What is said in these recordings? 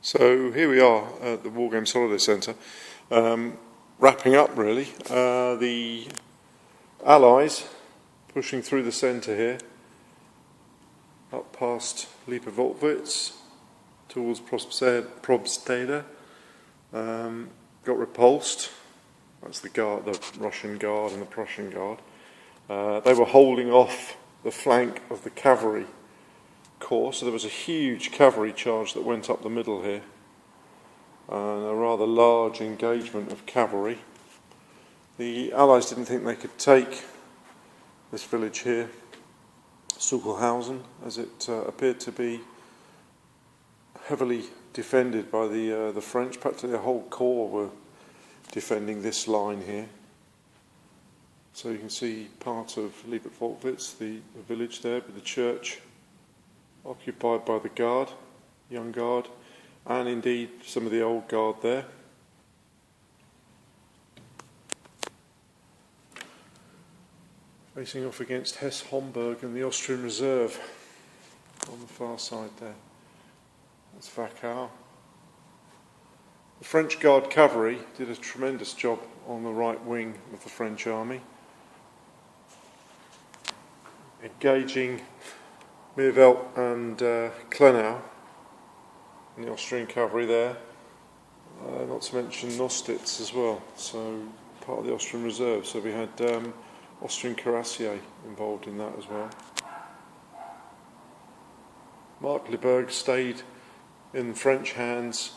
So here we are at the Wargames Holiday Centre, wrapping up really. The Allies pushing through the centre here, up past Lippe-Volkwitz, towards Probstede. Got repulsed. That's the guard, the Russian guard and the Prussian guard. They were holding off the flank of the cavalry corps, so there was a huge cavalry charge that went up the middle here, and a rather large engagement of cavalry. The Allies didn't think they could take this village here, Suckelhausen, as it appeared to be heavily defended by the French. Practically the whole corps were defending this line here. So you can see part of Lippe-Volkwitz, the village there, with the church occupied by the guard, young guard, and indeed some of the old guard there. Facing off against Hesse-Homburg and the Austrian Reserve on the far side there. That's Wachau. The French Guard cavalry did a tremendous job on the right wing of the French army, engaging Mirvelt and Klenau and the Austrian cavalry there, not to mention Nostitz as well, so part of the Austrian Reserve. So we had Austrian cuirassiers involved in that as well. Markkleeberg stayed in French hands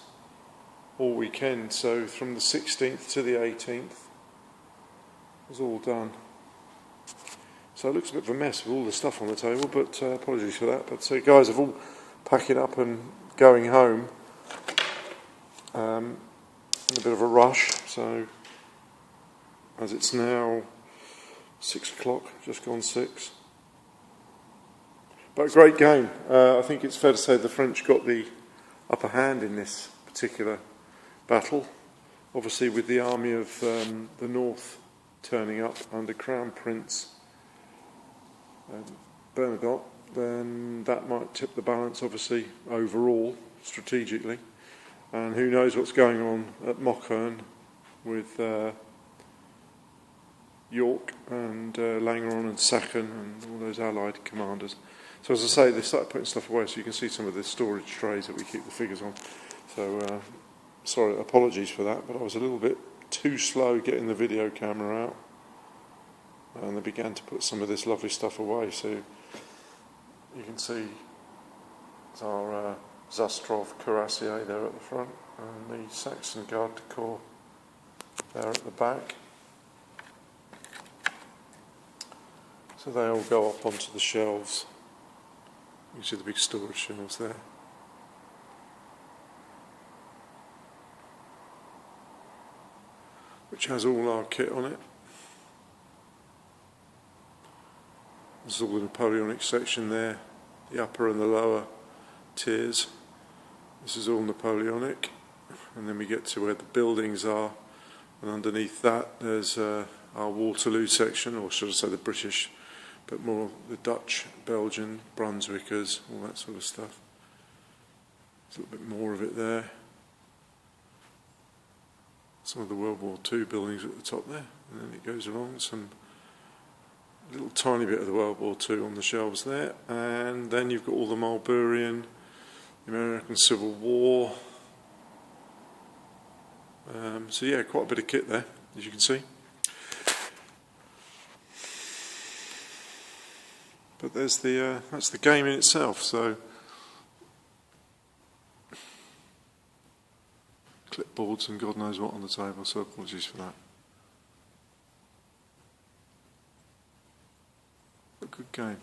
all weekend, so from the 16th to the 18th was all done. So it looks a bit of a mess with all the stuff on the table, but apologies for that. But guys are all packing up and going home in a bit of a rush. So as it's now 6 o'clock, just gone 6. But a great game. I think it's fair to say the French got the upper hand in this particular battle. Obviously with the army of the north turning up under Crown Prince Bernadotte, then that might tip the balance obviously overall strategically, and who knows what's going on at Mockern with York and Langeron and Sachen and all those allied commanders. So as I say, they started putting stuff away, so you can see some of the storage trays that we keep the figures on. So sorry, apologies for that, but I was a little bit too slow getting the video camera out, and they began to put some of this lovely stuff away. So you can see our Zastrov cuirassier there at the front, and the Saxon Garde Corps there at the back. So they all go up onto the shelves. You see the big storage shelves there. Which has all our kit on it. This is all the Napoleonic section there, the upper and the lower tiers. This is all Napoleonic, and then we get to where the buildings are, and underneath that there's our Waterloo section, or should I say the British, but more the Dutch, Belgian, Brunswickers, all that sort of stuff. There's a little bit more of it there. Some of the World War II buildings at the top there, and then it goes along, some little tiny bit of the World War II on the shelves there, and then you've got all the Marlburian, the American Civil War. So yeah, quite a bit of kit there, as you can see. But there's that's the game in itself. So clipboards and God knows what on the table. So apologies for that. A good game.